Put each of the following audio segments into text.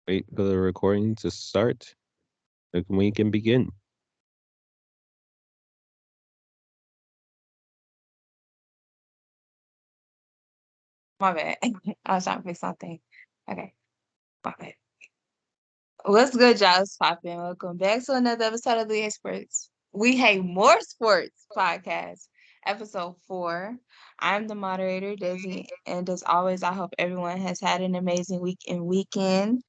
Wait for the recording to start. Then we can begin. My bad. I was trying to fix something. Okay, my bad. What's good, y'all? It's poppin'. Welcome back to another episode of the Experts. We Hate More Sports podcast, episode 4. I'm the moderator, Dezzy, and as always, I hope everyone has had an amazing week and weekend.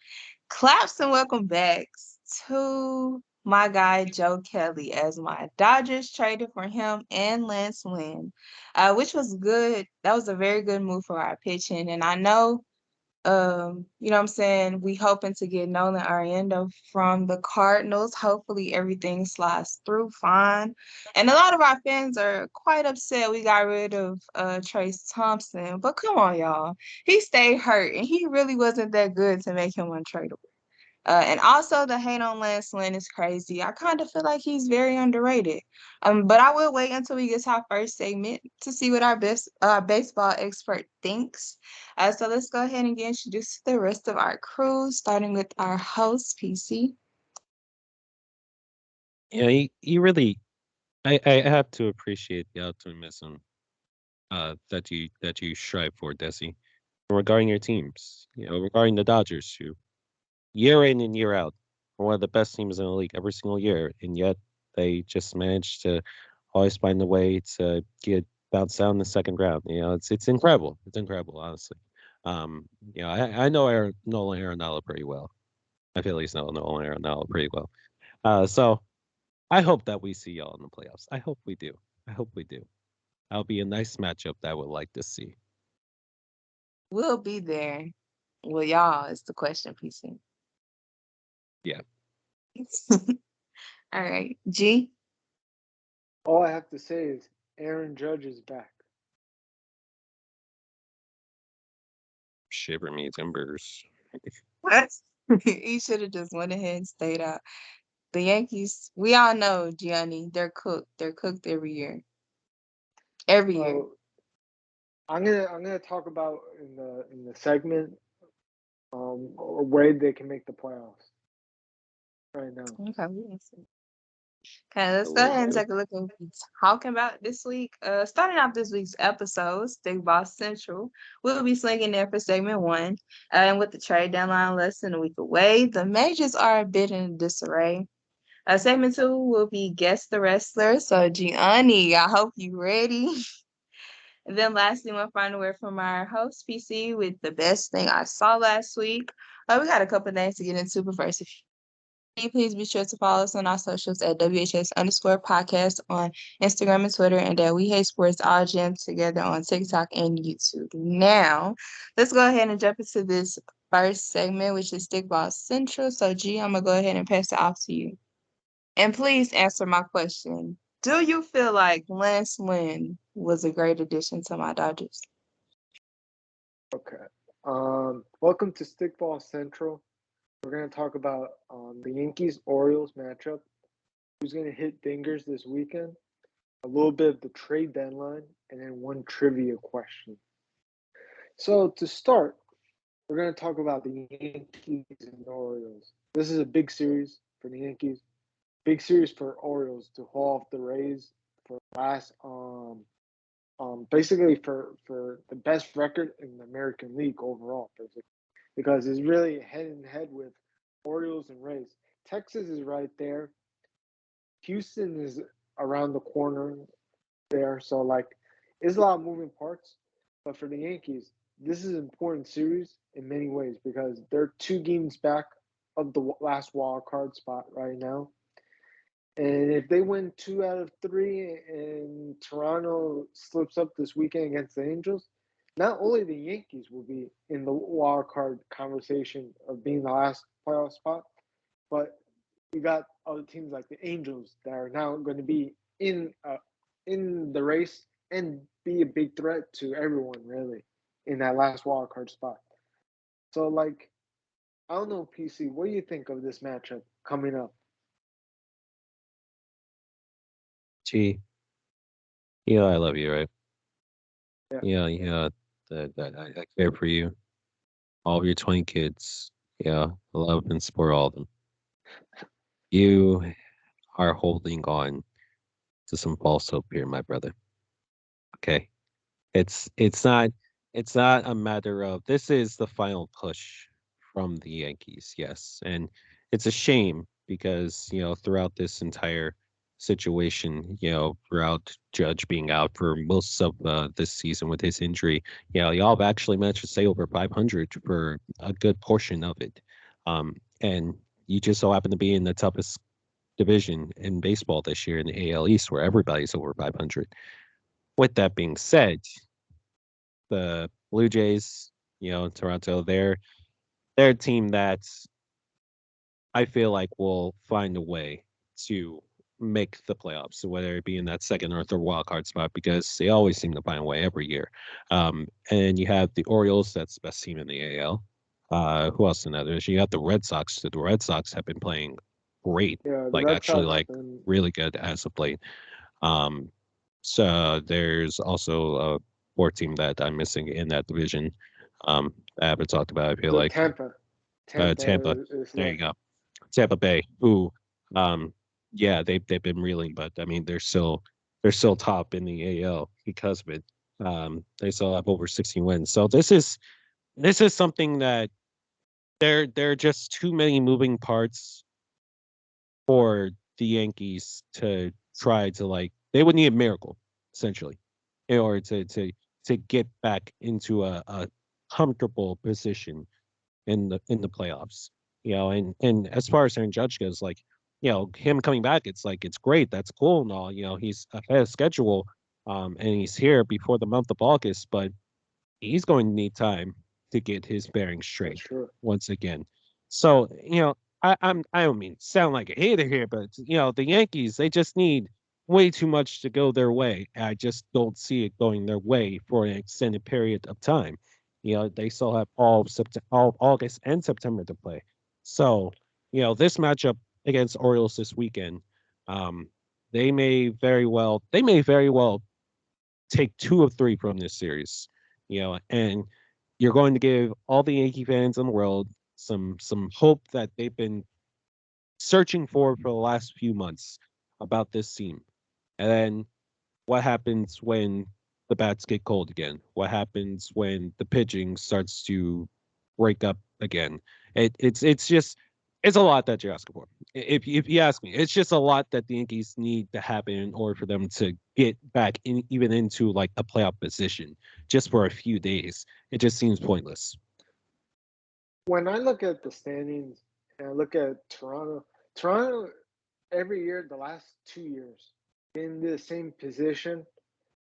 Claps and welcome back to my guy Joe Kelly as my Dodgers traded for him and Lance Lynn, which was good. That was a very good move for our pitching, and I know you know what I'm saying? We hoping to get Nolan Ariendo from the Cardinals. Hopefully everything slides through fine. And a lot of our fans are quite upset we got rid of Trace Thompson. But come on, y'all. He stayed hurt and he really wasn't that good to make him untradeable. And also the hate on Lance Lynn is crazy. I kind of feel like he's very underrated. But I will wait until we get to our first segment to see what our best baseball expert thinks. So let's go ahead and get introduced to the rest of our crew, starting with our host, PC. Yeah, you really. I have to appreciate the optimism that you strive for, Desi, regarding your teams. Regarding the Dodgers, who year in and year out are one of the best teams in the league every single year, and yet they just manage to always find a way to get bounced out in the second round. It's incredible. It's incredible, honestly. I know Nolan Arenado pretty well. I feel he's know Nolan Arenado pretty well. So I hope that we see y'all in the playoffs. I hope we do. I hope we do. That'll be a nice matchup that I would like to see. We'll be there. Well, y'all is the question, PC. Yeah. All right, G. All I have to say is Aaron Judge is back. Shiver me timbers. What? He should have just went ahead and stayed out. The Yankees, we all know, Gianni, they're cooked. They're cooked every year. Every year. Well, I'm gonna talk about in the segment a way they can make the playoffs right now. Okay, we can see. Okay, let's go ahead and Oh, take a look at what we're talking about this week. Starting off this week's episode, Stick Boss Central. We'll be slinging there for segment 1. And with the trade deadline less than a week away, the majors are a bit in disarray. Segment 2 will be Guess the Wrestler. So, Gianni, I hope you ready. And then lastly, we'll find a word from our host, PC, with the best thing I saw last week. We got a couple of things to get into, but first, if you please be sure to follow us on our socials at WHS_podcast on Instagram and Twitter, and that We Hate Sports all jammed together on TikTok and YouTube. Now, let's go ahead and jump into this first segment, which is Stickball Central. So, G, I'm going to go ahead and pass it off to you. And please answer my question. Do you feel like Lance Lynn was a great addition to my Dodgers? Okay. Welcome to Stickball Central. We're gonna talk about the Yankees Orioles matchup. Who's gonna hit dingers this weekend? A little bit of the trade deadline, and then one trivia question. So to start, we're gonna talk about the Yankees and Orioles. This is a big series for the Yankees. Big series for Orioles to haul off the Rays for last basically for the best record in the American League overall, basically, because it's really head and head with Orioles and Rays. Texas is right there. Houston is around the corner there, so like it's a lot of moving parts. But for the Yankees, this is an important series in many ways because they're 2 games back of the last wild card spot right now. And if they win 2 out of 3 and Toronto slips up this weekend against the Angels, not only the Yankees will be in the wild card conversation of being the last playoff spot, but you got other teams like the Angels that are now going to be in the race and be a big threat to everyone really in that last wild card spot. So like I don't know, PC, what do you think of this matchup coming up? gee. I love you, right? Yeah. That I care for you. All of your 20 kids. Yeah, I love and support all of them. You are holding on to some false hope here, my brother. Okay. It's not it's not a matter of this is the final push from the Yankees, yes. And it's a shame because, throughout this entire situation, throughout Judge being out for most of this season with his injury, y'all have actually managed to stay over 500 for a good portion of it. And you just so happen to be in the toughest division in baseball this year in the AL East where everybody's over 500. With that being said, the Blue Jays, Toronto, they're a team that I feel like will find a way to make the playoffs, so whether it be in that second or third wild card spot, because they always seem to find a way every year. And you have the Orioles, that's the best team in the AL. Who else in that division? You have the Red Sox. The Red Sox have been playing great, Yeah, the like Red actually, Sox like been really good as of late. Um, so there's also a fourth team that I'm missing in that division. I haven't talked about. I feel the like Tampa. Tampa. Tampa is There you left. go. Tampa Bay. Who, um, yeah, they've been reeling, but I mean they're still top in the AL because of it. They still have over 16 wins. So this is something that there are just too many moving parts for the Yankees to try to like they would need a miracle essentially in order to get back into a comfortable position in the playoffs. And as far as Aaron Judge goes, like, him coming back, it's like it's great, that's cool and all. He's ahead of schedule, and he's here before the month of August, but he's going to need time to get his bearings That's straight true. once again. So, I don't mean to sound like a hater here, but the Yankees, they just need way too much to go their way. I just don't see it going their way for an extended period of time. They still have all August and September to play. So, this matchup against Orioles this weekend, um, they may very well take two of three from this series, and you're going to give all the Yankee fans in the world some hope that they've been searching for the last few months about this team. And then what happens when the bats get cold again? What happens when the pitching starts to break up again? It's just it's a lot that you're asking for. If you ask me, it's just a lot that the Yankees need to happen in order for them to get back in even into like a playoff position just for a few days. It just seems pointless. When I look at the standings and I look at Toronto every year, the last 2 years, in the same position.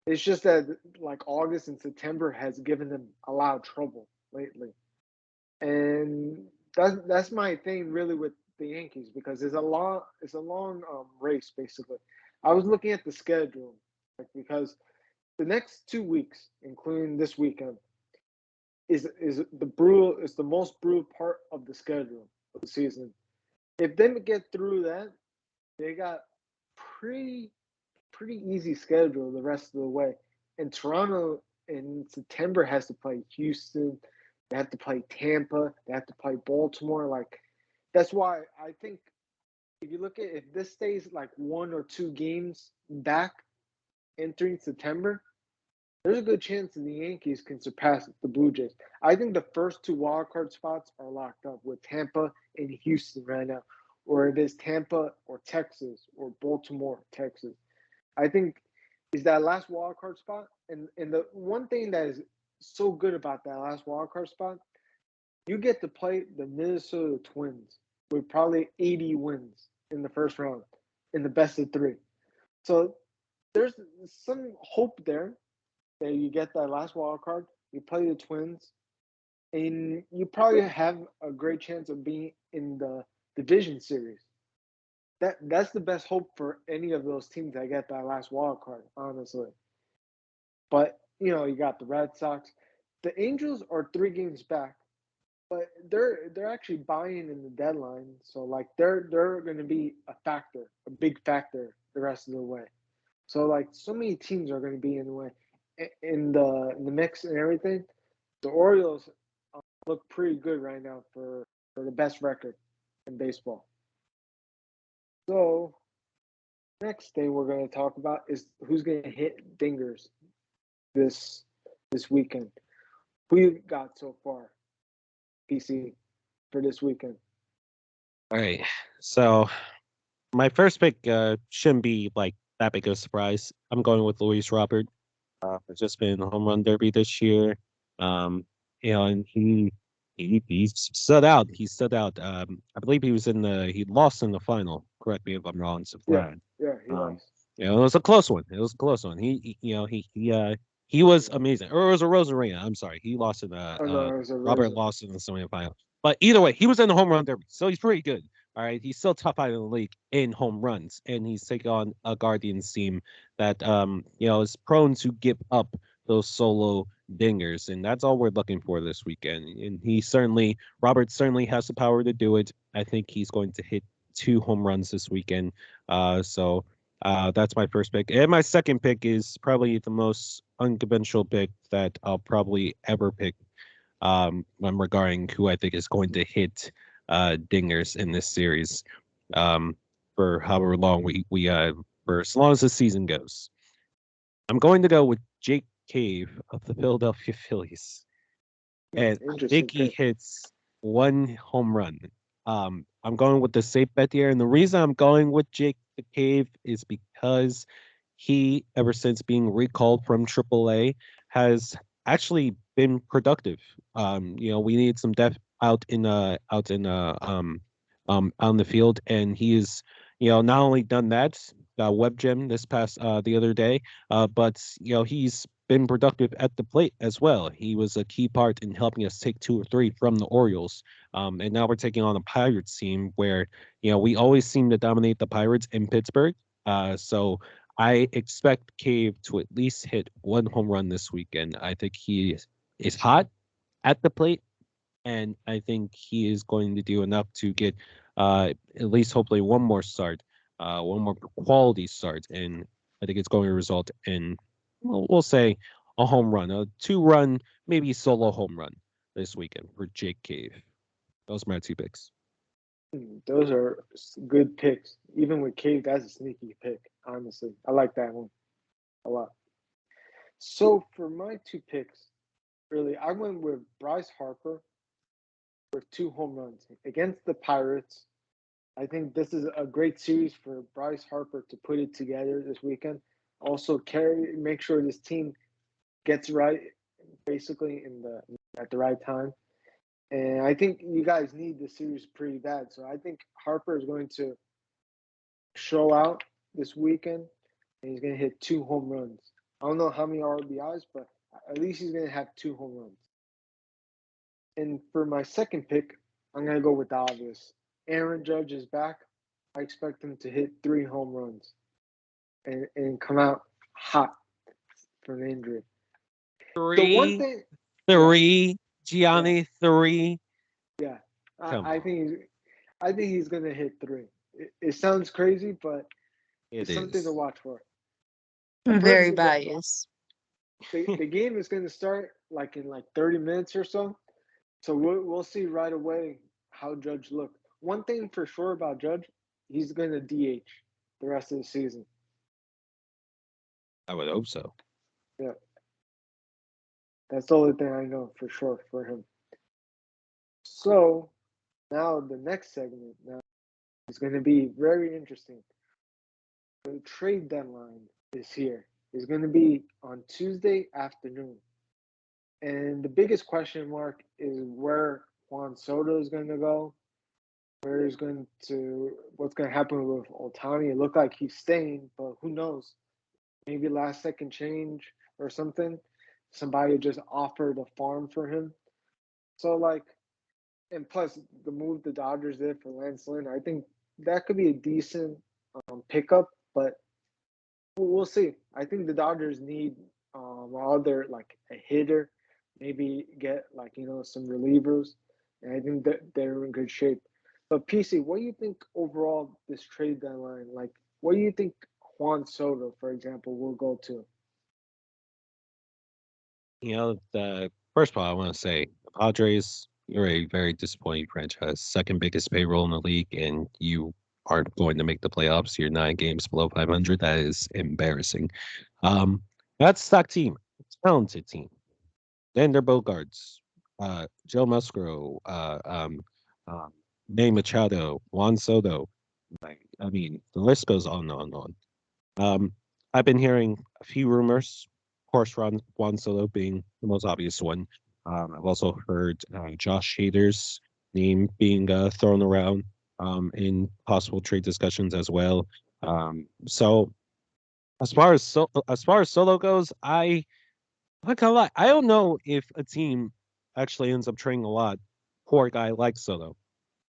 It's just that like August and September has given them a lot of trouble lately, and that's my thing really with the Yankees because it's a long race basically. I was looking at the schedule like because the next 2 weeks, including this weekend, is the most brutal part of the schedule of the season. If they get through that, they got pretty pretty easy schedule the rest of the way. And Toronto in September has to play Houston, they have to play Tampa, they have to play Baltimore. Like that's why I think if you look at if this stays like 1 or 2 games back entering September, there's a good chance that the Yankees can surpass the Blue Jays. I think the first two wildcard spots are locked up with Tampa and Houston right now, or it is Tampa or Texas or Baltimore, Texas. I think is that last wild card spot. And the one thing that is so good about that last wild card spot, you get to play the Minnesota Twins with probably 80 wins in the first round in the best of three. So there's some hope there that you get that last wild card. You play the Twins, and you probably have a great chance of being in the division series. That's the best hope for any of those teams that get that last wild card, honestly. But you got the Red Sox. The Angels are 3 games back, but they're actually buying in the deadline. So like they're going to be a factor, a big factor the rest of the way. So like so many teams are going to be in the way in the mix and everything. The Orioles look pretty good right now for for the best record in baseball. So, next thing we're going to talk about is who's going to hit dingers this weekend. Who you got so far, PC, for this weekend? All right. So my first pick shouldn't be like that big of a surprise. I'm going with Luis Robert. It's just been home run derby this year. Um, and he stood out. He stood out. I believe he lost in the final. Correct me if I'm wrong, Yeah, Safran. he Um, lost. it was a close one. It was a close one. He was amazing. Or it was a Rosarina. I'm sorry. He lost in Oh no, it was a Robert Rosen. lost in the semifinal. But either way, he was in the home run derby, so he's pretty good. All right, he's still top five in the league in home runs, and he's taking on a Guardians team that is prone to give up those solo dingers, and that's all we're looking for this weekend. And Robert certainly has the power to do it. I think he's going to hit 2 home runs this weekend. So that's my first pick, and my second pick is probably the most unconventional pick that I'll probably ever pick. Regarding who I think is going to hit dingers in this series, um, for however long for as long as the season goes. I'm going to go with Jake Cave of the Philadelphia Phillies, and I Interesting think he pick. hits 1 home run. I'm going with the safe bet here, and the reason I'm going with Jake the Cave is because he, ever since being recalled from AAA, has actually been productive. We need some depth out in the field, and he is, not only done that, web gem this past the other day, but he's been productive at the plate as well. He was a key part in helping us take 2 or 3 from the Orioles. And now we're taking on a Pirates team where, we always seem to dominate the Pirates in Pittsburgh. So I expect Cave to at least hit 1 home run this weekend. I think he is hot at the plate, and I think he is going to do enough to get at least hopefully one more quality start, and I think it's going to result in, we'll say, a home run, a 2-run, maybe solo home run this weekend for Jake Cave. Those are my 2 picks. Those are good picks. Even with Cave, that's a sneaky pick. Honestly, I like that one a lot. So for my 2 picks, really, I went with Bryce Harper with 2 home runs against the Pirates. I think this is a great series for Bryce Harper to put it together this weekend. Also, make sure this team gets right, basically at the right time. And I think you guys need the series pretty bad. So I think Harper is going to show out this weekend, and he's going to hit 2 home runs. I don't know how many RBIs, but at least he's going to have 2 home runs. And for my second pick, I'm going to go with the obvious. Aaron Judge is back. I expect him to hit 3 home runs and come out hot from the injury. The one Three, thing, yeah, three, yeah, Gianni, 3. yeah. Come I on. think he's gonna hit 3. It sounds crazy, but It it's something to is. watch for. Very Apparently, biased. the game is gonna start in 30 minutes or so. So we'll see right away how Judge look. One thing for sure about Judge, he's gonna DH the rest of the season. I would hope so. Yeah, that's the only thing I know for sure for him. So now the next segment now is going to be very interesting. The trade deadline is here. It's going to be on Tuesday afternoon. And the biggest question mark is where Juan Soto is going to go. What's going to happen with Otani? It looked like he's staying, but who knows? Maybe last second change or something. Somebody just offered a farm for him. So and plus the move the Dodgers did for Lance Lynn, I think that could be a decent pickup, but we'll see. I think the Dodgers need while they're a hitter, maybe get some relievers, and I think that they're in good shape. But PC, what do you think overall this trade deadline? What do you think Juan Soto, for example, will go to? The first of all, I want to say the Padres You're a very disappointing franchise. Second biggest payroll in the league, and you aren't going to make the playoffs. You're 9 games below 500. That is embarrassing. Um, that's stock team, talented team. Xander Bogaerts, Joe Musgrove, um, Manny Machado, Juan Soto. Like, I mean, the list goes on and on and on. I've been hearing a few rumors. Of course, Juan Soto being the most obvious one. I've also heard Josh Hader's name being thrown around in possible trade discussions as well. So as far as Solo goes, I'm not gonna lie. I don't know if a team actually ends up trading a lot for a guy like Soto.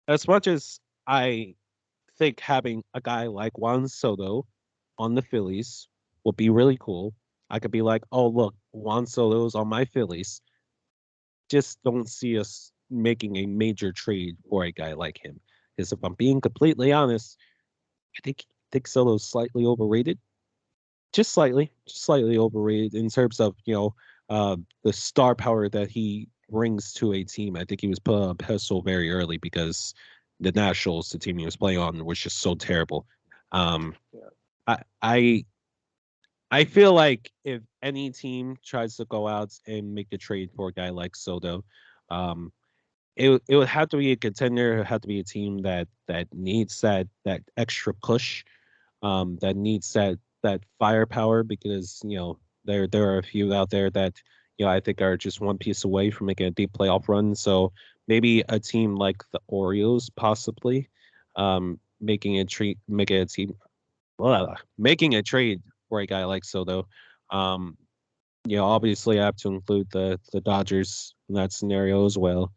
As much as I think having a guy like Juan Soto on the Phillies would be really cool. I could be like, oh look, Juan Soto's on my Phillies. Just don't see us making a major trade for a guy like him. Because if I'm being completely honest, I think Soto's slightly overrated, just slightly overrated in terms of the star power that he brings to a team. I think he was put on a pedestal very early because the Nationals, the team he was playing on, was just so terrible. Um, Yeah. I I I feel like if any team tries to go out and make a trade for a guy like Soto, um, it would have to be a contender. It would have to be a team that needs that extra push, that needs that firepower because there are a few out there that I think are just one piece away from making a deep playoff run. So maybe a team like the Orioles, possibly, making a team, making a trade for a guy like Soto. Um, obviously I have to include the Dodgers in that scenario as well.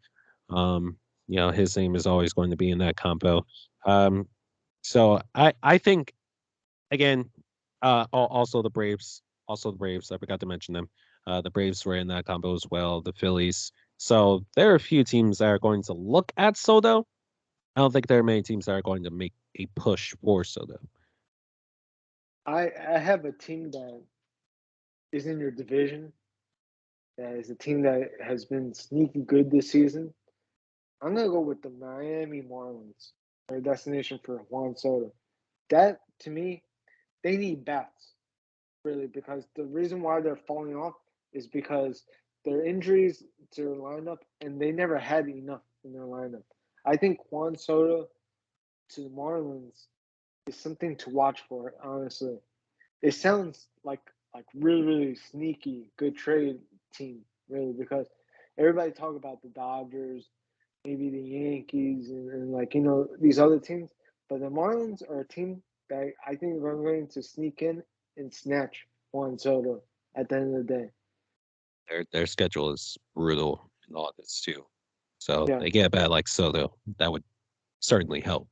Um, his name is always going to be in that combo. Um, so I think again, also the Braves, I forgot to mention them. The Braves were in that combo as well. The Phillies. So there are a few teams that are going to look at Soto. I don't think there are many teams that are going to make a push for Soto. I have a team that is in your division. That is a team that has been sneaky good this season. I'm gonna go with the Miami Marlins. Their destination for Juan Soto. That to me, they need bats really because the reason why they're falling off is because their injuries to their lineup and they never had enough in their lineup. I think Juan Soto to the Marlins is something to watch for. Honestly, it sounds like really sneaky good trade team really because everybody talk about the Dodgers, maybe the Yankees, and like these other teams, but the Marlins are a team that I think are going to sneak in and snatch Juan Soto at the end of the day. Their schedule is brutal in August too. So Yeah, they get a bat like Soto, that would certainly help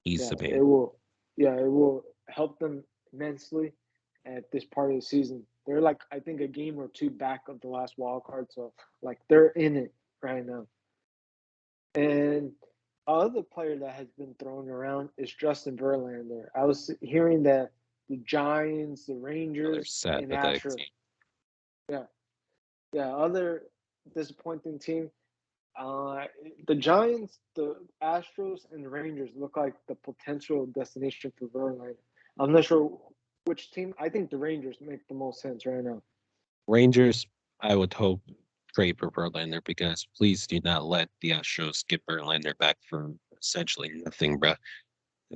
ease yeah, the it pain. will. Yeah, it will help them immensely at this part of the season. They're like I think a game or two back of the last wild card, so like they're in it right now. And other player that has been thrown around is Justin Verlander. I was hearing that the Giants, the Another Rangers, sad, and pathetic Astros. team. Yeah, yeah. Other disappointing team. Uh, the Giants, the Astros, and the Rangers look like the potential destination for Verlander. I'm not sure which team. I think the Rangers make the most sense right now. Rangers, I would hope trade for Verlander because please do not let the Astros get Verlander back for essentially nothing, bruh.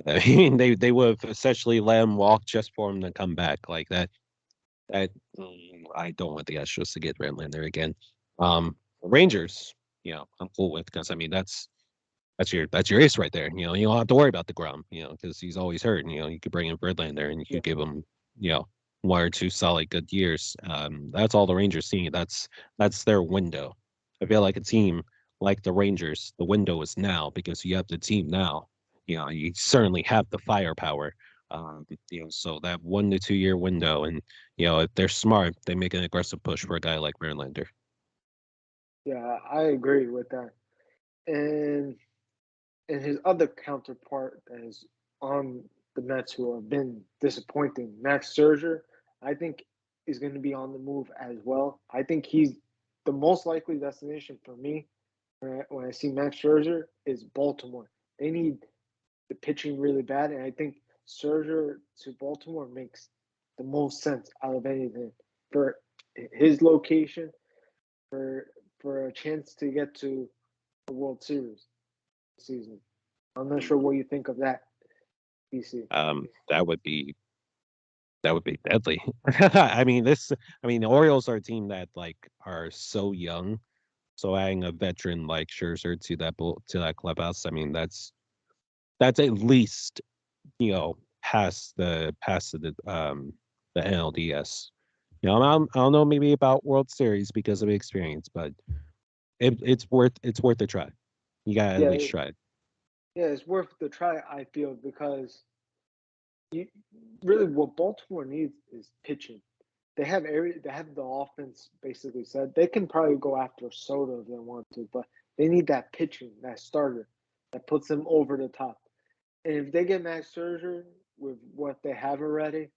I mean, they would have essentially let him walk just for him to come back like that. That I don't want the Astros to get Verlander again. Rangers, I'm cool with because I mean that's your ace right there. You don't have to worry about the Grom, because he's always hurt. You could bring in Verlander and you Yeah, could give him, 1 or 2 solid good years. That's all the Rangers see. That's their window. I feel like a team like the Rangers, the window is now because you have the team now. You certainly have the firepower. So that 1 to 2 year window, and if they're smart, they make an aggressive push for a guy like Verlander. yeah, I agree with that. And his other counterpart that is on the Mets who have been disappointing, Max Scherzer, I think is going to be on the move as well. I think he's the most likely destination for me when I see Max Scherzer is Baltimore. They need the pitching really bad, and I think Scherzer to Baltimore makes the most sense out of anything for his location, for a chance to get to the World Series this season. I'm not sure what you think of that, PC. That would be deadly. I mean, the Orioles are a team that like are so young. So adding a veteran like Scherzer to that clubhouse, I mean, that's at least past the NLDS. I don't know maybe about World Series because of experience, but it's worth a try. You gotta at Yeah, least try it. yeah, it's worth the try. I feel because you really what Baltimore needs is pitching. They have the offense basically said. They can probably go after Soto if they want to, but they need that pitching, that starter that puts them over the top. And if they get Max Scherzer with what they have already,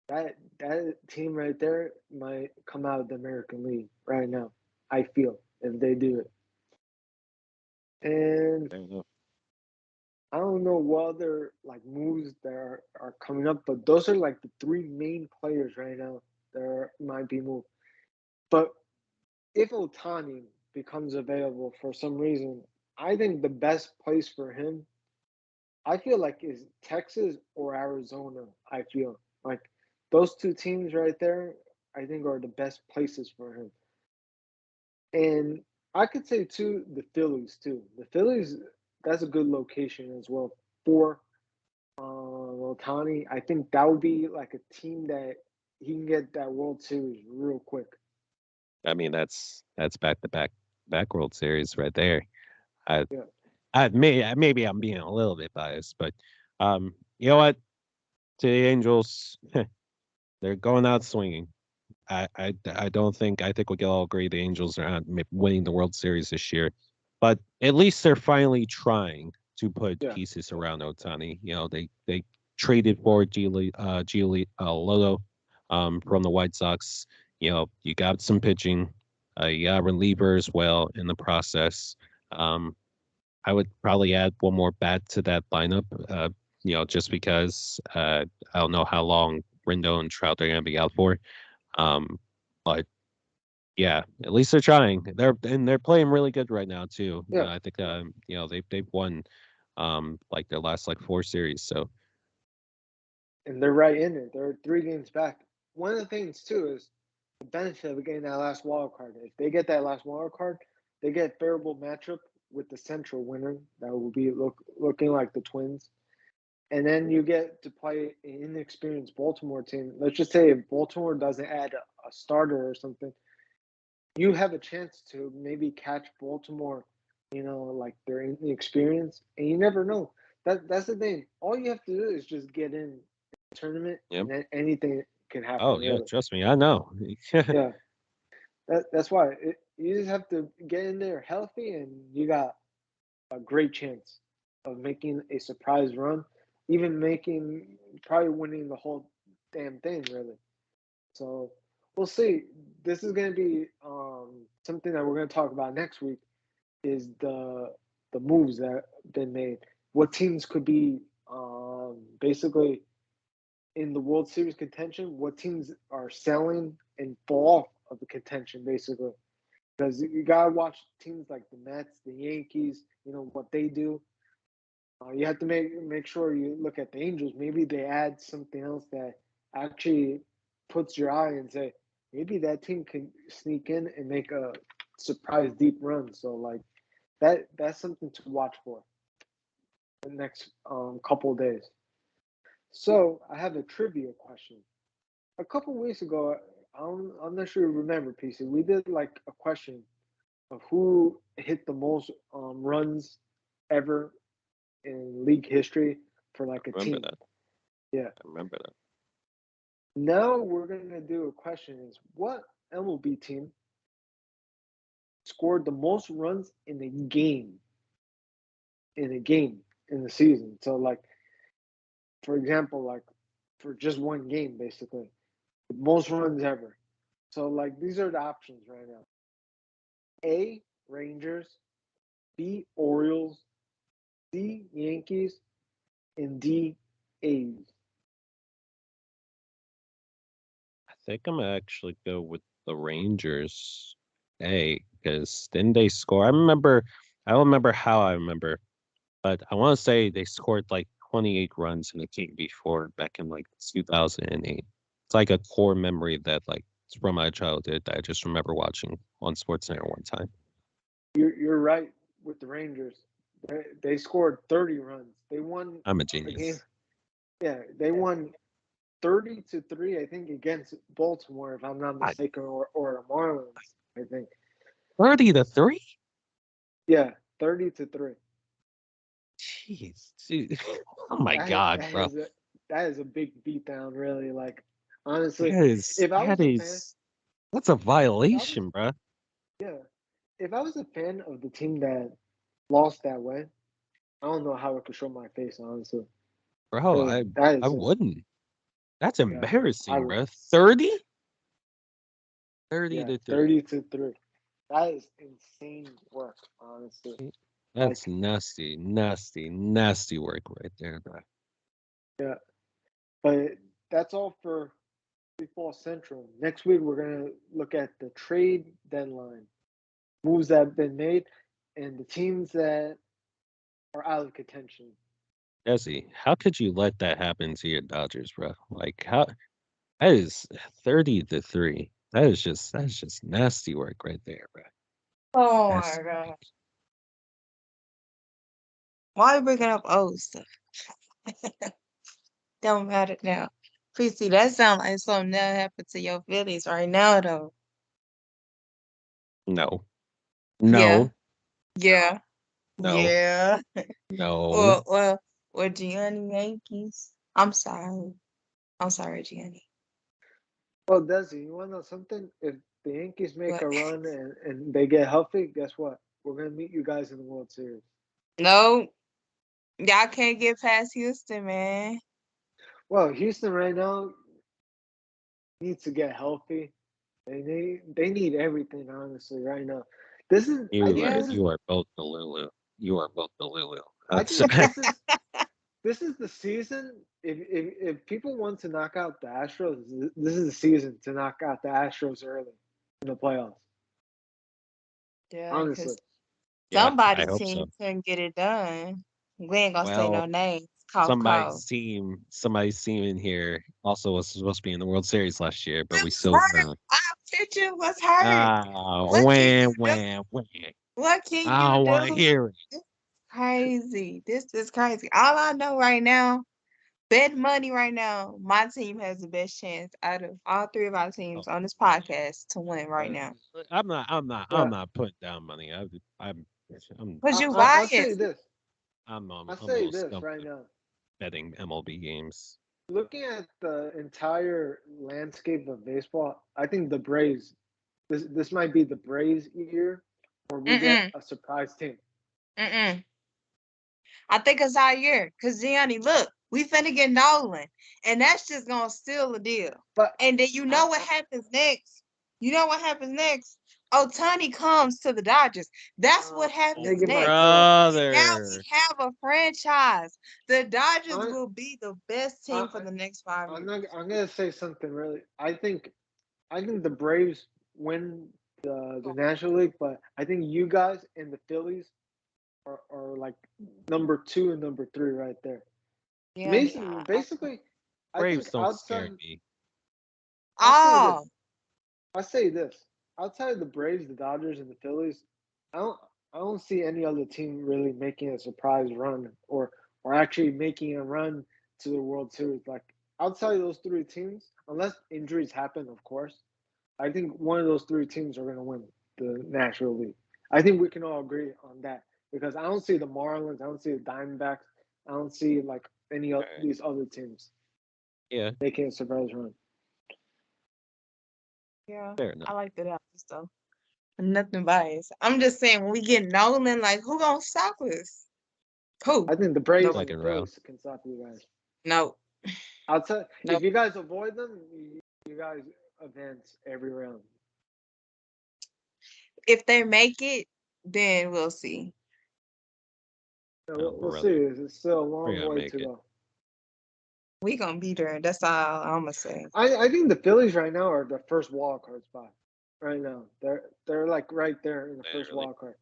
that team right there might come out of the American League right now. I feel if they do it. And Fair enough. I don't know what other like moves that are coming up, but those are like the three main players right now that might be moved. But if Otani becomes available for some reason, I think the best place for him, I feel like, is Texas or Arizona. I feel like those two teams right there, I think, are the best places for him. And I could say too, the Phillies too. The Phillies, that's a good location as well for Otani. I think that would be like a team that he can get that World Series real quick. I mean, that's back to back World Series right there. I Yeah, maybe I'm being a little bit biased, but you know what? To the Angels, they're going out swinging. I don't think I think we can all agree the Angels are not winning the World Series this year, but at least they're finally trying to put yeah, pieces around Otani. They traded for Lotto from the White Sox. You got some pitching, you got a reliever as well in the process. Um, I would probably add one more bat to that lineup. Just because I don't know how long Rendon and Trout are going to be out for. Um, but yeah, at least they're trying. They're playing really good right now too. yeah. I think they've won like their last like 4 series. So And they're right in it. They're 3 games back. One of the things too is the benefit of getting that last wild card. If they get that last wild card, they get a favorable matchup with the Central winner. That will be looking like the Twins. And then you get to play an inexperienced Baltimore team. Let's just say if Baltimore doesn't add a starter or something, you have a chance to maybe catch Baltimore, like their inexperience, and you never know. That's the thing. All you have to do is just get in the tournament, yeah. and then anything can happen. Oh yeah, Really, trust me, I know. yeah. That's why you just have to get in there healthy, and you got a great chance of making a surprise run, even making probably winning the whole damn thing. Really. So we'll see. This is going to be something that we're going to talk about next week. Is the moves that have been made? What teams could be basically in the World Series contention? What teams are selling and fall off of the contention, basically? Because you gotta watch teams like the Mets, the Yankees. You know what they do. You have to make sure you look at the Angels. Maybe they add something else that actually puts your eye and say maybe that team can sneak in and make a surprise deep run. So like that's something to watch for the next couple of days. So I have a trivia question. A couple of weeks ago, I'm not sure you remember, PC. We did like a question of who hit the most runs ever in league history for like a Remember team. that. Yeah. I remember that. Now we're gonna do a question: is what MLB team scored the most runs in a game in the season? So like, for example, like for just one game, basically, the most runs ever. So like these are the options right now: A, Rangers; B, Orioles, C, Yankees, and D, A's. I think I'm gonna actually go with the Rangers. A, because didn't they score? I don't remember how I remember, but I want to say they scored like 28 runs in a game before back in like 2008. It's like a core memory that like it's from my childhood that I just remember watching on SportsCenter one time. You're right with the Rangers. They scored 30 runs. They won I'm a a game. genius. Yeah, they won 30-3, I think, against Baltimore, if I'm not God, mistaken, or the Marlins, I think. 30-3? Yeah, 30-3. Jeez, dude. Oh my That God, that bro. is a that is a big beatdown, really. Like, honestly, That is if I that was a fan, is that's a if I was violation, bro. yeah, if I was a fan of the team that lost that way, I don't know how I could show my face, honestly. Bro, Because that I is just wouldn't. That's yeah, I embarrassing, would bro. 30? 30 yeah, to 3. 30-3. That is insane work, honestly. That's Like nasty, nasty, nasty work right there, bro. yeah, but that's all for Fall Central. Next week we're gonna look at the trade deadline, moves that have been made, and the teams that are out of contention. Desi, how could you let that happen to your Dodgers, bro? Like how that is 30-3. That's just nasty work right there, bro. Oh That's my god. Why are you bringing up old stuff? Don't matter now. PC, that sounds like something that happened to your feelings right now, though. no. Yeah, No. yeah, No. yeah. No. Or Gianni-Yankees. I'm sorry. I'm sorry, Gianni. Well, Desi, you want to know something? If the Yankees make What? a run and they get healthy, guess what? We're gonna meet you guys in the World Series. No, y'all can't get past Houston, man. Well, Houston right now needs to get healthy. They need everything, honestly, right now. This is I think Yeah. You are both the Lulu. You are both the Lulu. I That's think this is the season. If people want to knock out the Astros, this is the season to knock out the Astros early in the playoffs. Yeah, Honestly, because yeah, I somebody's hope team so. couldn't get it done. We ain't gonna say no Well, names. Cough, cough. somebody's team in here also was supposed to be in the World Series last year, but we What's still hurt? weren't. Our pitcher was hurt. Ah, What can wham, you do? wham, wham. What can I you don't want to do? hear it. It's crazy. This is crazy. All I know right now, bet money right now, my team has the best chance out of all three of our Oh, teams on this podcast to win right uh, now. I'm but not putting down money. I'm, I'm, Cause I, you I, I'll say biased. this. I'll I'm a say little this stumped right with now. betting MLB games. Looking at the entire landscape of baseball, I think the Braves. This might be the Braves year, where we get Mm-mm. a surprise team. Mm-mm. I think it's our year. Cause Gianni, look, we finna get Nolan. And that's just gonna steal the deal. But And then you I, know what happens next? You know what happens next? Otani comes to the Dodgers. That's what let me happens get my next. point out. Now we Brother. have a franchise. The Dodgers I, will be the best I, team for the next 5 I'm years. not. I'm gonna say something really. I think the Braves win the National League, but I think you guys and the Phillies are like number two and number three right there. Yeah, Basically, I think Braves don't scare outside. me. I'll say this. oh, I'll say this. Outside of the Braves, the Dodgers, and the Phillies, I don't. I don't see any other team really making a surprise run or actually making a run to the World Series. Like outside of those three teams, unless injuries happen, of course, I think one of those three teams are going to win the National League. I think we can all agree on that because I don't see the Marlins, I don't see the Diamondbacks, I don't see like any of Alright. these other teams Yeah, making a surprise run. yeah. fair enough. I like the Dodgers though. Nothing biased. I'm just saying when we get Nolan, like who gonna stop us? Who? I think the Braves Nope. and the Second round. Phillies can stop you guys. No. Outside, Nope. if you guys avoid them, you guys advance every round. If they make it, then we'll see. Yeah, No, we'll we're see. really It's still a we're long gonna way make to it. go. We gonna be there. That's all I'm gonna say. I think the Phillies right now are the first wild card spot. Right now, they're like right there in the first Really. wild card.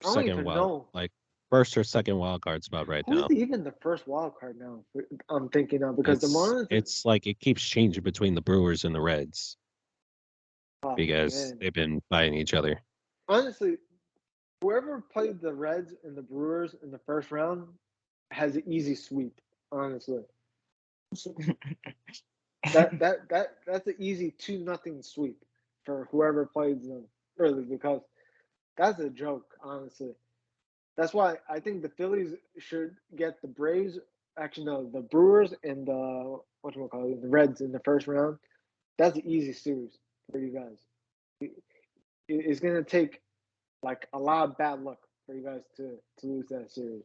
I don't Second even wild, know like first or second wild card spot right who's now. even the first wild card now. I'm thinking of because the Marlins. It's like it keeps changing between the Brewers and the Reds Oh because man, they've been fighting each other. honestly, whoever played the Reds and the Brewers in the first round has an easy sweep. Honestly, that's an easy 2-0 sweep for whoever plays them early because that's a joke. Honestly, that's why I think the Phillies should get the Braves. Actually, no, the Brewers and the the Reds in the first round. That's an easy series for you guys. It's gonna take like a lot of bad luck for you guys to lose that series.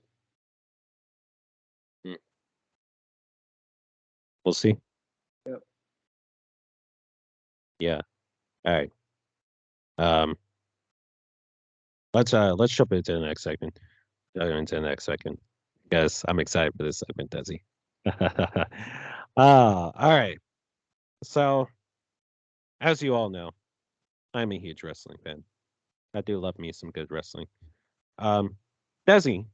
Hmm. We'll see. Yep. Yeah. All right. Um. Let's jump into the next segment. Into the next segment because I'm excited for this segment, Dezzy. All right. So, as you all know, I'm a huge wrestling fan. I do love me some good wrestling. Um, Desi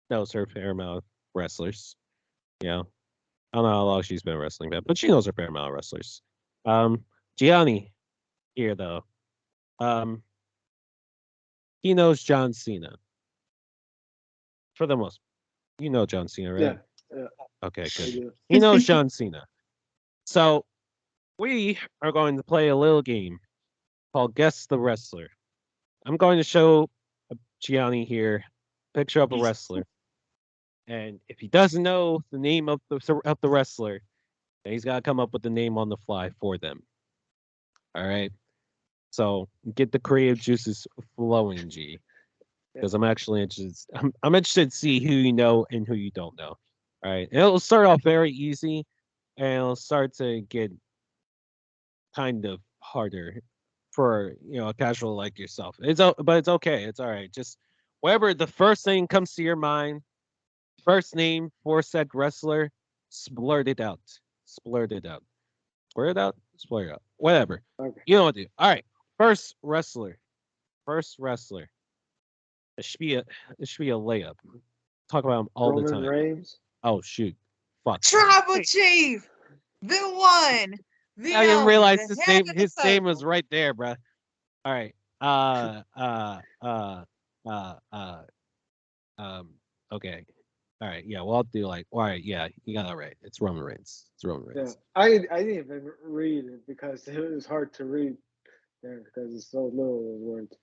knows her fair amount of wrestlers. You know, I don't know how long she's been a wrestling fan, but she knows her fair amount of wrestlers. Gianni here though. Um, he knows John Cena for the most. You know John Cena, right? Yeah, yeah, Okay, I good. do. He knows John Cena. So we are going to play a little game called Guess the Wrestler. I'm going to show Gianni here picture of a wrestler, and if he doesn't know the name of the wrestler, then he's got to come up with the name on the fly for them. All right. So get the creative juices flowing, G, Yeah. because I'm actually interested. I'm interested to see who you know and who you don't know. All right. And it'll start off very easy, and it'll start to get kind of harder for a casual like yourself. But it's okay. It's all right. Just whatever the first thing comes to your mind, first name for said wrestler, splurt it out. Splurt it out. Splurt it out. Splurt it out. Whatever. Okay. You know what to do. All right. First wrestler. First wrestler. It should be a layup. Talk about him all the Roman time. Reigns. Oh shoot. Fuck. Tribal Chief, the one, the I didn't only, realize the head of the his name was circle. right there, bruh. All right. Uh, uh, um, okay. All right. Yeah. Well, I'll do like, all right. Yeah. You got it right. It's Roman Reigns. It's Roman Yeah, Reigns. I didn't even read it because it was hard to read there because it's so little words.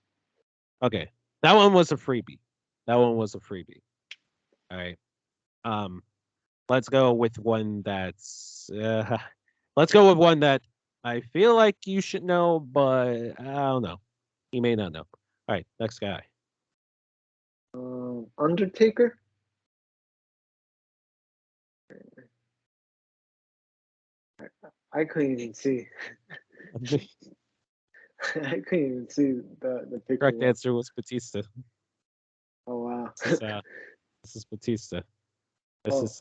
Okay. That one was a freebie. That one was a freebie. All right. Um, let's go with one that's, let's go with one that I feel like you should know, but I don't know. You may not know. All right. Next guy. Undertaker. I couldn't even see. I couldn't even see the picture. Correct answer was Batista. Oh wow. This is Batista. This Oh, is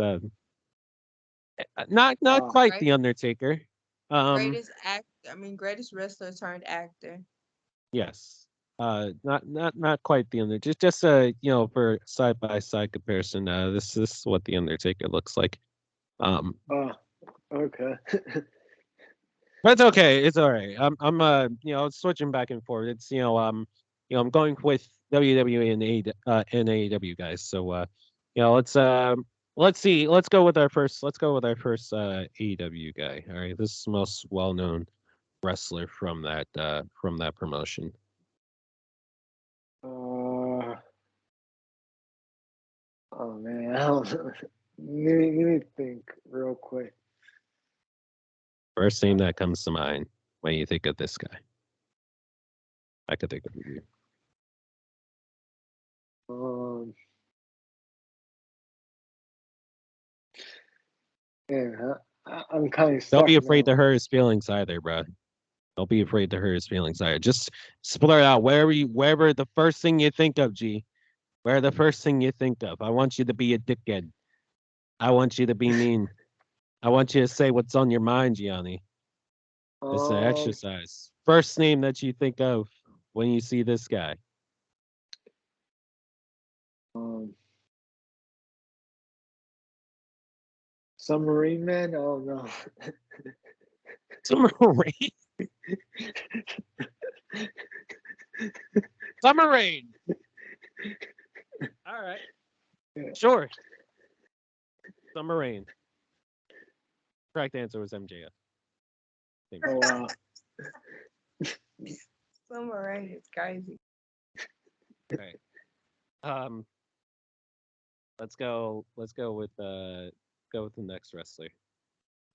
not wow. quite Right? the Undertaker. Greatest act. I mean, greatest wrestler turned actor. Yes. Not quite the Undertaker. Just for side by side comparison. This is what the Undertaker looks like. Oh, okay. But it's okay. It's all right. I'm switching back and forth. It's I'm going with WWE and AEW guys. So let's see. Let's go with our first AEW guy. All right. This is the most well known wrestler from that promotion. uh, oh man, I don't know. Let me think real quick. First name that comes to mind when you think of this guy. I could think of you. Um, yeah, I'm kind of Don't stuck be afraid now. to hurt his feelings either, bro. Don't be afraid to hurt his feelings either. Just blurt out wherever the first thing you think of, G. We're the first thing you think of. I want you to be a dickhead. I want you to be mean. I want you to say what's on your mind, Gianni. It's an Um, exercise. First name that you think of when you see this guy. um, Submarine Man. Oh no. Summer rain. Summer rain. All right. Sure. Summer rain. Correct answer was MJF. Oh wow. Summer rain is crazy. All right. Let's go. Let's go with the next wrestler.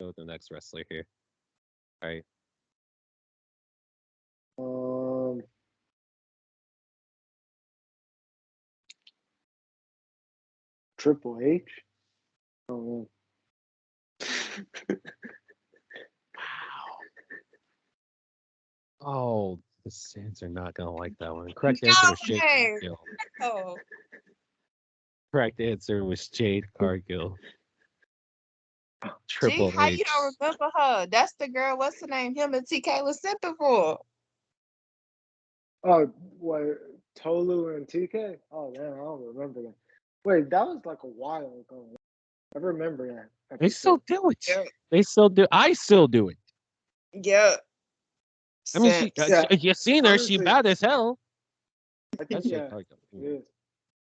Go with the next wrestler here. All right. Um, Triple H. Oh, Wow. Oh, the Saints are not gonna like that one. Correct No answer was Jade way. Cargill. Oh, Correct answer was Jade Cargill. gee, Triple how you H. don't remember her? That's the girl. What's her name? Him and TK was simping for. oh, what? Tolu and TK? Oh man, I don't remember that. Wait, that was like a while ago. I remember that They still episode. do it. Yeah, They still do. I still do it. yeah. I mean, Simps. Yeah, you seen her? She honestly, bad as hell. I think That's Jade yeah, Cargill. it is.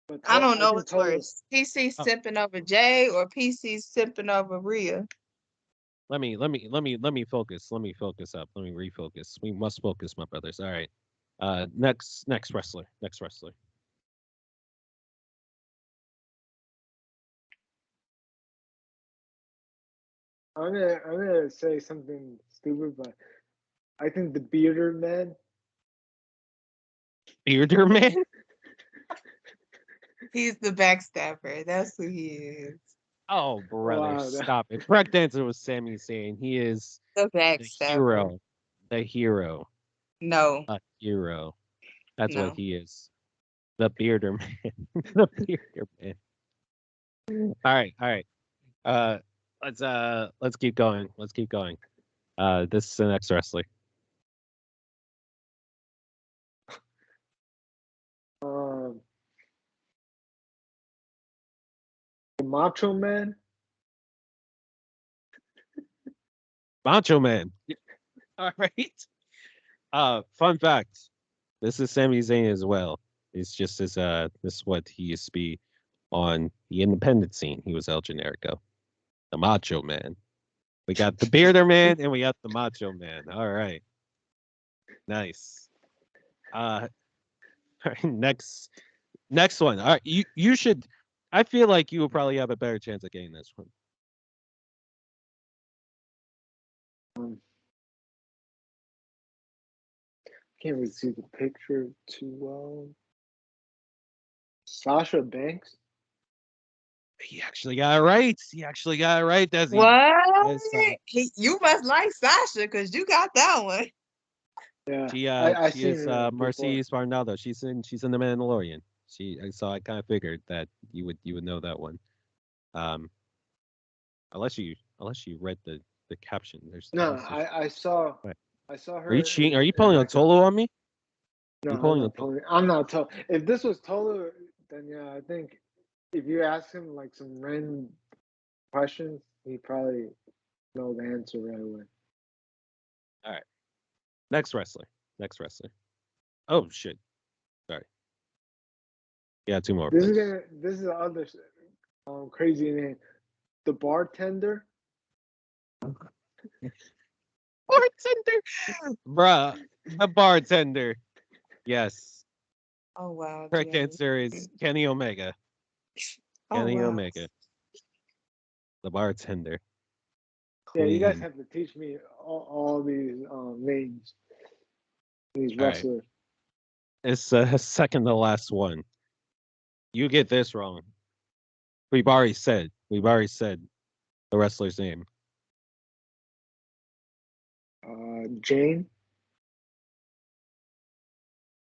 But I don't I know think what's Tolu. worse. PC Oh, simping over Jay or PC simping over Rhea. let me focus. Let me focus up. Let me refocus. We must focus, my brothers. All right. Next wrestler. Next wrestler. I'm gonna say something stupid, but I think the bearded man. Bearder man. He's the backstabber. That's who he is. Oh, brother, Wow, stop it. Correct answer was Sami Zayn. He is The the backstabber. hero. The hero. No, A hero. That's what no. he is. The bearder man. The bearder man. All right, all right. Uh let's keep going. Let's keep going. This is the next wrestler. um, the Macho Man. Macho Man. All right. Fun fact. This is Sami Zayn as well. It's just as this is what he used to be on the independent scene. He was El Generico, the Macho Man. We got the Bearder Man and we got the Macho Man. All right. Nice. Uh all right, next one. All right, you should I feel like you will probably have a better chance of getting this one. Um, can't really see the picture too well. Sasha Banks. He actually got it right. He actually got it right, Desi. What? Yes, You must like Sasha because you got that one. Yeah, I she seen is her before. Mercedes Varnado. She's in the Mandalorian. So I kind of figured that you would know that one. Um, unless you read the caption. No, There's just right. I saw Are you her cheating? Are you in pulling a like a. Tolo on me? No, You I'm pulling a not Tolo? pulling. I'm not Tolu. If this was Tolu, then yeah, I think if you ask him like some random questions, he probably know the answer right away. All right. Next wrestler. Next wrestler. Oh shit. Sorry. Yeah, two more, This is please. gonna. This is the other crazy name. The bartender. Bartender. Bruh. The bartender. Yes. Oh wow, Correct Gianni. answer is Kenny Omega. Oh Kenny wow. Omega. The bartender. Yeah, you guys Clean. have to teach me all these names, these All right. wrestlers. It's second to last one. You get this wrong. We've already said the wrestler's name. Jane.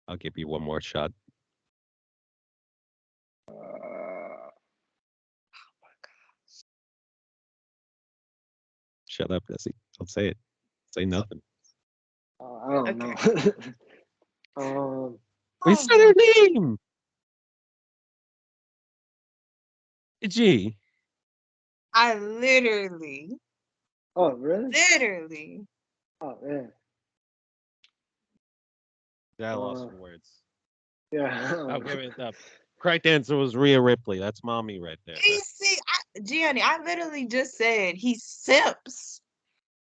I'll give you one more shot. Shut up, Desi. Don't say it. Say nothing. I don't know. Okay. We said her name. G. I literally, Oh, really? literally. Oh, yeah. I lost Uh, for words. yeah. I'll give it up. Correct answer was Rhea Ripley. That's mommy right there. He see, Gianni, I literally just said he simps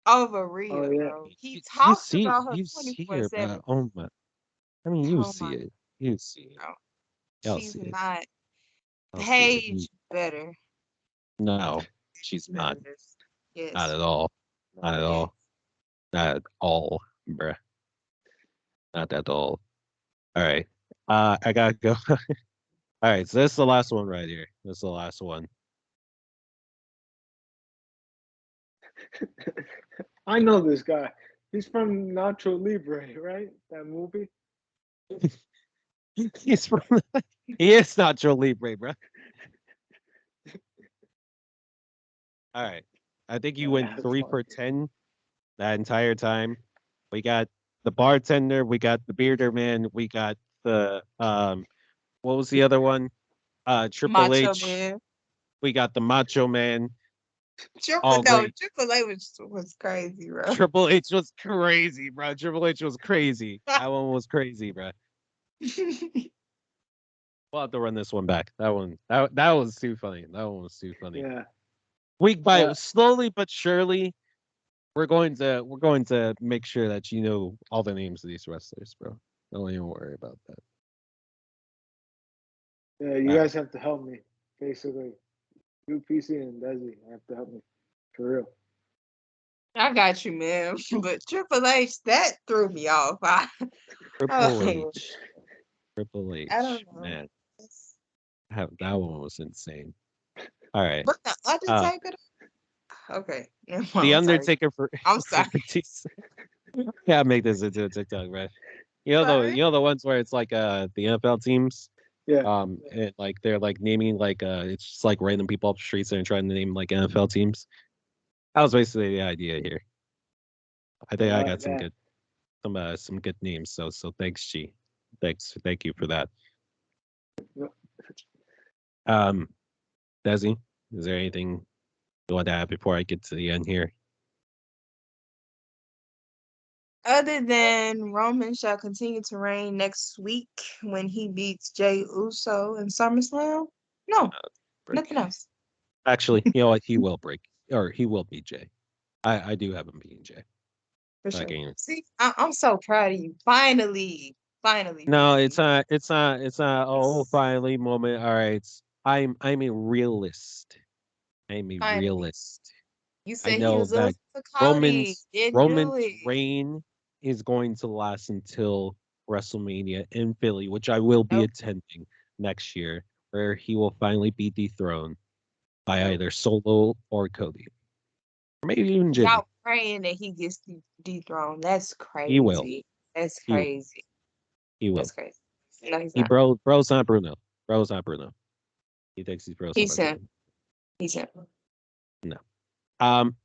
over Oh, Rhea, yeah. bro. He You talks see, about her you see her, bro. 24/7. Oh my. I mean, you Oh see my it. You see it. God. Y'all She's see it. not Y'all see it. Paige better. No, she's not. Better this. Not Yes. at all. Not at Yes. all. Not at all, bruh. Not at all. All right. I gotta go. All right. So this is the last one right here. This is the last one. I know this guy. He's from Nacho Libre, right? That movie? He's from. He is not Joe Libre, bruh. All right. I think you went That's three funny. for 10 that entire time. We got the bartender, we got the bearder man, we got the what was the other one? Triple Macho H, Man. we got the Macho Man, Triple all no, great. Triple A was crazy, bro. Triple H was crazy, bro. Triple H was crazy. That one was crazy, bro. We'll have to run this one back. That was too funny. That one was too funny. Yeah. Week by Uh, slowly but surely, we're going to make sure that you know all the names of these wrestlers, bro. Don't even worry about that. yeah, you All guys right. have to help me, basically. You, PC, and Desi have to help me. For real. I got you, man. But Triple H, that threw me off. Triple Oh, H. Triple I H. don't know. Man, that one was insane. All right. But the Uh Undertaker. Okay, never mind, The I'm sorry. Undertaker for I'm for sorry. Batista. Yeah, make this into a TikTok, right? Sorry. You know the ones where it's like the NFL teams, Yeah. and like they're like naming like it's just like random people off the streets and trying to name like NFL teams. That was basically the idea here. I think I got Yeah. some good names. So thanks, G. Thank you for that. Um, Desi, is there anything you want to add before I get to the end here? Other than Roman shall continue to reign next week when he beats Jay Uso in SummerSlam. No, Break. nothing else. Actually, you know what? He will break, or he will beat Jay. I do have him beating Jay. For That sure. game. See, I'm so proud of you. Finally, finally, No, PC. it's not. Oh, finally, moment. All right. I'm a realist. I'm a Finally. realist. You I said he know was that losing to Cody. Didn't do Roman's it. reign is going to last until WrestleMania in Philly, which I will be Nope, attending next year, where he will finally be dethroned by nope. either Solo or Cody, or maybe even Jimmy. Y'all praying that he gets dethroned. That's He will. crazy. That's He will. crazy. He That's will. crazy. No, he's He not. bro's not Bruno. Bro's not Bruno. He thinks he's bro's He's not him. Bruno. He's him. No. Um.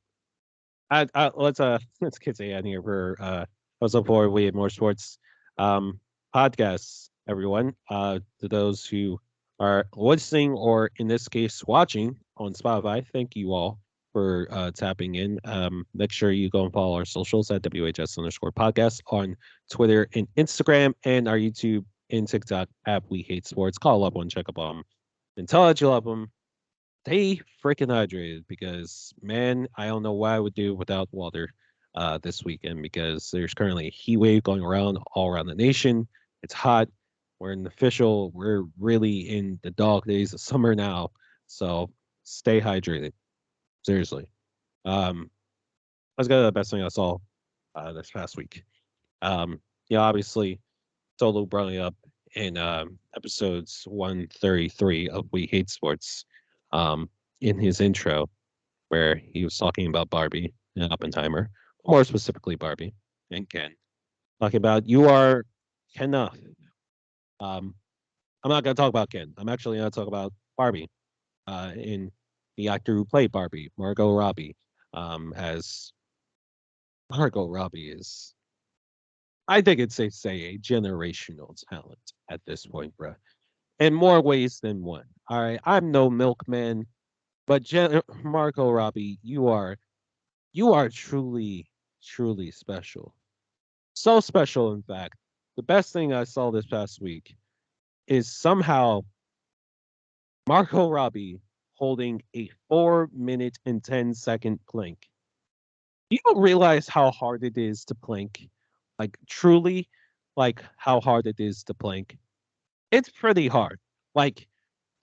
Let's let's get to the end here for also for We Have More Sports um podcasts, everyone. To those who are listening or in this case watching on Spotify, thank you all for tapping in. Make sure you go and follow our socials at WHS_podcast on Twitter and Instagram, and our YouTube and TikTok at We Hate Sports. Call a loved one, check up on them, and tell that you love them. Stay freaking hydrated because man, I don't know what I would do without water this weekend because there's currently a heat wave going around all around the nation. It's hot. We're really in the dog days of summer now. So stay hydrated. Seriously. That's kind of the best thing I saw this past week. Obviously Tolu brought it up in episodes 133 of We Hate Sports um, in his intro, where he was talking about Barbie and Oppenheimer, more specifically Barbie and Ken. Talking about you are Ken enough. Um, I'm not going to talk about Ken. I'm actually going to talk about Barbie in the actor who played Barbie, Margot Robbie. As Margot Robbie is, I think it's safe to say, a generational talent at this point, bruh. In more ways than one. All right, I'm no milkman, but Margot Robbie, you are truly special. So special, in fact. The best thing I saw this past week is somehow Margot Robbie holding a 4 minute and 10-second plank. You don't realize how hard it is to plank. Like, truly, like, how hard it is to plank. It's pretty hard. Like,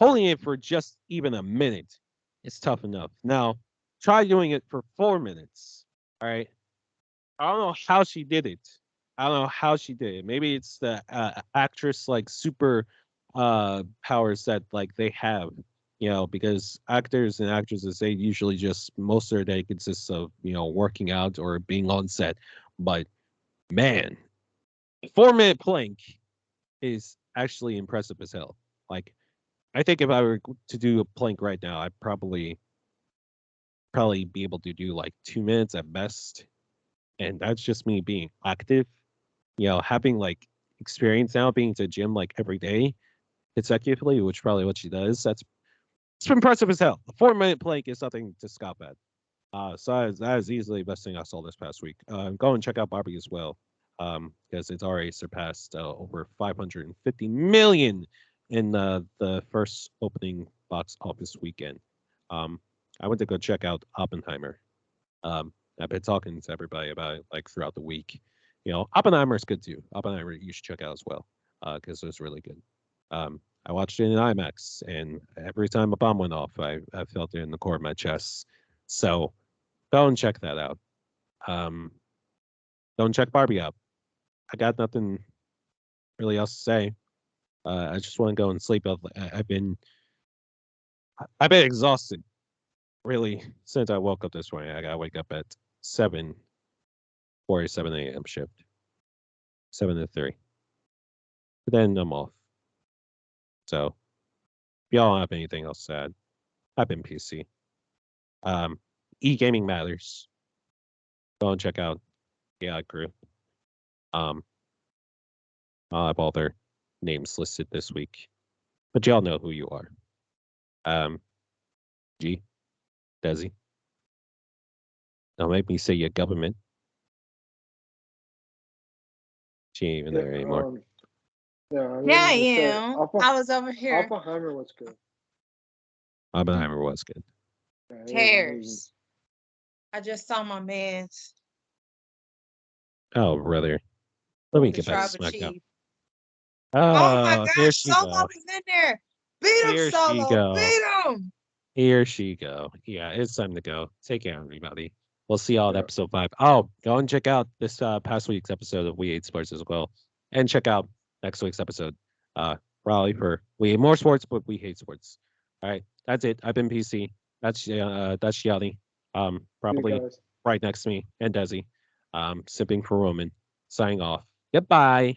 holding it for just even a minute is tough enough. Now, try doing it for 4 minutes. All right. I don't know how she did it. I don't know how she did it. Maybe it's the actress like super powers that like they have, because actors and actresses they usually just most of their day consists of working out or being on set. But man, 4 minute plank is actually impressive as hell. Like I think if I were to do a plank right now, I'd probably be able to do like 2 minutes at best, and that's just me being active. Having like experience now being to gym like every day consecutively, which probably what she does. That's it's impressive as hell. A 4 minute plank is something to scoff at. So that is easily the best thing I saw this past week. Go and check out Barbie as well, because it's already surpassed over 550 million in the first opening box office weekend. Um, I went to go check out Oppenheimer. I've been talking to everybody about it like throughout the week. Oppenheimer is good too. Oppenheimer you should check out as well, because it was really good. I watched it in IMAX, and every time a bomb went off, I felt it in the core of my chest. So go and check that out. Um, go and check Barbie out. I got nothing really else to say. I just want to go and sleep. I've been exhausted really since I woke up this morning. I gotta wake up at 7:47 a.m. shift, 7 to 3. But then I'm off. So if y'all don't have anything else to add, I've been PC. E-gaming matters. Go and check out AI Crew. Um, I'll have all their names listed this week, but y'all know who you are. Um, G, Dezzy. Don't make me say your government. She ain't even Yeah, there anymore. yeah, I Yeah, I mean, just say am. I was over here. Oppenheimer was good. Oppenheimer was good. Yeah, it was amazing. Tears. I just saw my man's Oh, brother. Let me Oh, get the back to tribal shit. SmackDown. chief. Oh my Oh, here gosh, she Solo go. was in there. Beat him, Here she Solo. go. Beat him. Here she go. Yeah, it's time to go. Take care, everybody. We'll see y'all at Yeah. episode 5. Oh, go and check out this past week's episode of We Hate Sports as well. And check out next week's episode. Probably for We Hate More Sports, but We Hate Sports. All right. That's it. I've been PC. That's Gianni. You Probably guys. right next to me and Desi. Sipping for Roman. Signing off. Goodbye.